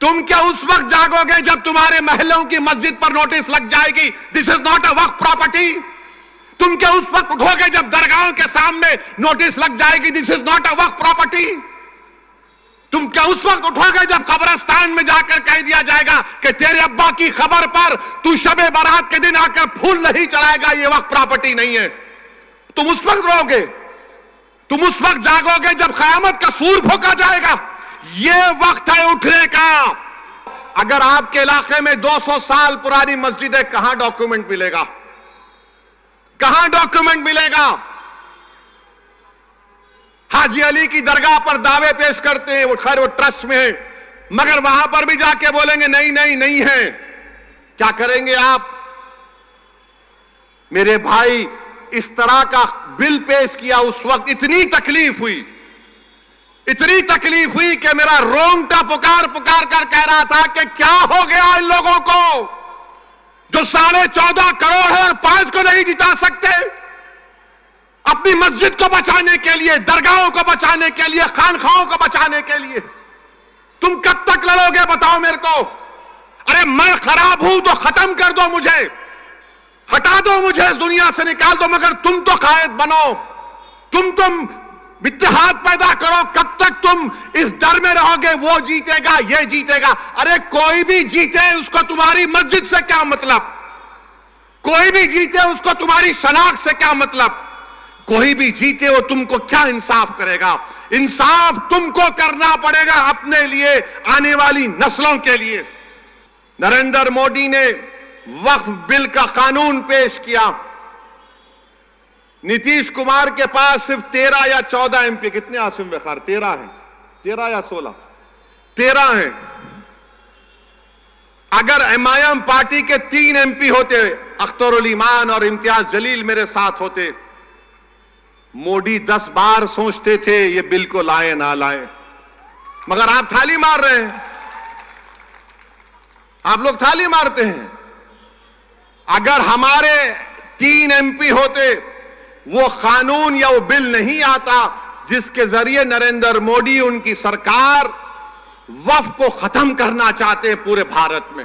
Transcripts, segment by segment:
تم کیا اس وقت جاگو گے جب تمہارے محلوں کی مسجد پر نوٹس لگ جائے گی دس از ناٹ اے وقف پراپرٹی؟ تم کیا اس وقت اٹھو گے جب درگاہوں کے سامنے نوٹس لگ جائے گی دس از ناٹ اے وقف پراپرٹی؟ تم کیا اس وقت اٹھو گے جب قبرستان میں جا کر کہہ دیا جائے گا کہ تیرے ابا کی خبر پر تو شب برات کے دن آ کر پھول نہیں چڑھائے گا، یہ وقف پراپرٹی نہیں ہے؟ تم اس وقت رو گے، تم اس وقت جاگو گے جب قیامت کا سور پھونکا جائے گا۔ یہ وقت ہے اٹھنے کا۔ اگر آپ کے علاقے میں 200 سال پرانی مسجد ہے، کہاں ڈاکیومنٹ ملے گا؟ کہاں ڈاکیومنٹ ملے گا؟ حاجی علی کی درگاہ پر دعوے پیش کرتے ہیں، وہ خیر وہ ٹرسٹ میں ہیں، مگر وہاں پر بھی جا کے بولیں گے نہیں ہے۔ کیا کریں گے آپ؟ میرے بھائی، اس طرح کا بل پیش کیا، اس وقت اتنی تکلیف ہوئی کہ میرا رونگٹا پکار کر کہہ رہا تھا کہ کیا ہو گیا ان لوگوں کو جو 14.5 کروڑ ہے اور 5 کو نہیں جتا سکتے؟ اپنی مسجد کو بچانے کے لیے، درگاہوں کو بچانے کے لیے، خانخواہوں کو بچانے کے لیے تم کب تک لڑو گے بتاؤ میرے کو؟ ارے میں خراب ہوں تو ختم کر دو مجھے، ہٹا دو مجھے اس دنیا سے، نکال دو، مگر تم تو قائد بنو، تم اتحاد پیدا کرو۔ کب تک تم اس ڈر میں رہو گے وہ جیتے گا یہ جیتے گا؟ ارے کوئی بھی جیتے اس کو تمہاری مسجد سے کیا مطلب؟ کوئی بھی جیتے اس کو تمہاری شناخت سے کیا مطلب؟ کوئی بھی جیتے وہ تم کو کیا انصاف کرے گا؟ انصاف تم کو کرنا پڑے گا اپنے لیے، آنے والی نسلوں کے لیے۔ نریندر مودی نے وقف بل کا قانون پیش کیا۔ نتیش کمار کے پاس صرف 13 یا 14 ایم پی، کتنے عاصم بخار؟ 13 ہیں، 13 یا 16؟ 13 ہیں۔ اگر ایم پارٹی کے 3 ایم پی ہوتے، اختر الایمان اور امتیاز جلیل میرے ساتھ ہوتے، مودی 10 بار سوچتے تھے یہ بل کو لائے نہ لائے، مگر آپ تھالی مار رہے ہیں، آپ لوگ تھالی مارتے ہیں۔ اگر ہمارے 3 ایم پی ہوتے، وہ قانون یا وہ بل نہیں آتا جس کے ذریعے نریندر مودی ان کی سرکار وقف کو ختم کرنا چاہتے ہیں پورے بھارت میں۔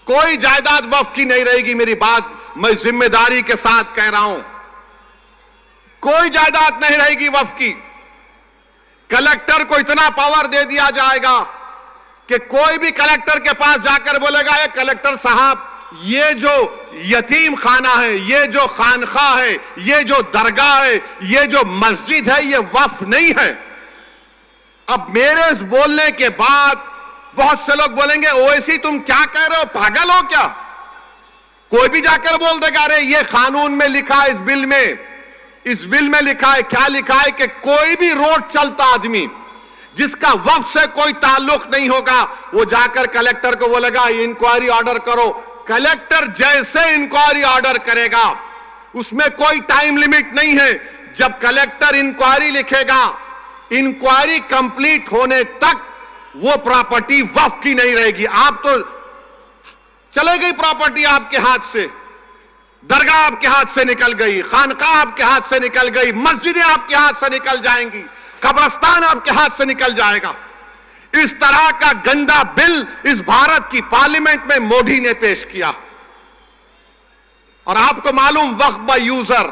کوئی جائیداد وقف کی نہیں رہے گی، میری بات میں ذمہ داری کے ساتھ کہہ رہا ہوں، کوئی جائیداد نہیں رہے گی وقف کی۔ کلکٹر کو اتنا پاور دے دیا جائے گا کہ کوئی بھی کلکٹر کے پاس جا کر بولے گا اے کلکٹر صاحب، یہ جو یتیم خانہ ہے، یہ جو خانخواہ ہے، یہ جو درگاہ ہے، یہ جو مسجد ہے، یہ وقف نہیں ہے۔ اب میرے اس بولنے کے بعد بہت سے لوگ بولیں گے اویسی تم کیا کہہ رہے ہو، پاگل ہو کیا؟ کوئی بھی جا کر بول دے گا ارے یہ قانون میں لکھا ہے، اس بل میں لکھا ہے، کیا لکھا ہے کہ کوئی بھی روڈ چلتا آدمی جس کا وقف سے کوئی تعلق نہیں ہوگا، وہ جا کر کلیکٹر کو بولے گا انکوائری آرڈر کرو۔ کلیکٹر جیسے انکوائری آرڈر کرے گا، اس میں کوئی ٹائم لیمٹ نہیں ہے۔ جب کلیکٹر انکوائری لکھے گا، انکوائری کمپلیٹ ہونے تک وہ پراپرٹی وقف کی نہیں رہے گی۔ آپ تو چلے گئی پراپرٹی آپ کے ہاتھ سے، درگاہ آپ کے ہاتھ سے نکل گئی، خانقاہ آپ کے ہاتھ سے نکل گئی، مسجدیں آپ کے ہاتھ سے نکل جائیں گی، قبرستان آپ کے ہاتھ سے نکل جائے گا۔ اس طرح کا گندا بل اس بھارت کی پارلیمنٹ میں مودی نے پیش کیا، اور آپ کو معلوم وقف بائی یوزر،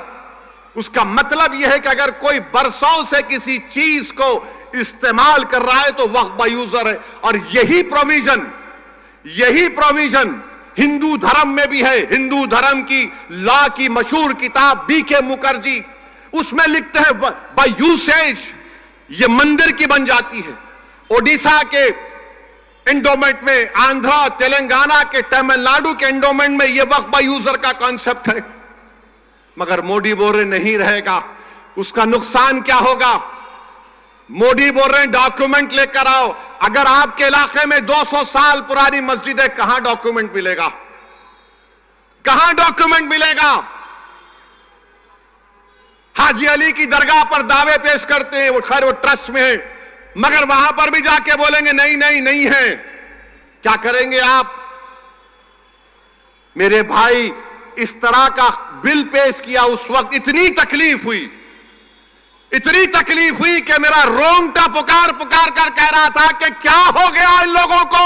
اس کا مطلب یہ ہے کہ اگر کوئی برسوں سے کسی چیز کو استعمال کر رہا ہے تو وقف بائی یوزر ہے۔ اور یہی پروویژن ہندو دھرم میں بھی ہے۔ ہندو دھرم کی لا کی مشہور کتاب بی کے مکھرجی، اس میں لکھتے ہیں بائی یوسیج یہ مندر کی بن جاتی ہے۔ اوڈیشہ کے انڈومنٹ میں، آندھرا، تلنگانہ کے، تمل ناڈو کے انڈومنٹ میں یہ وقف بائی یوزر کا کانسیپٹ ہے، مگر مودی بول رہے نہیں رہے گا۔ اس کا نقصان کیا ہوگا؟ مودی بول رہے ہیں ڈاکیومنٹ لے کر آؤ۔ اگر آپ کے علاقے میں 200 سال پرانی مسجد ہے، کہاں ڈاکیومنٹ ملے گا؟ کہاں ڈاکیومنٹ ملے گا؟ حاجی علی کی درگاہ پر دعوے پیش کرتے ہیں، وہ خیر وہ ٹرسٹ میں ہیں، مگر وہاں پر بھی جا کے بولیں گے نہیں ہے۔ کیا کریں گے آپ؟ میرے بھائی، اس طرح کا بل پیش کیا، اس وقت اتنی تکلیف ہوئی کہ میرا رونگٹا پکار کر کہہ رہا تھا کہ کیا ہو گیا ان لوگوں کو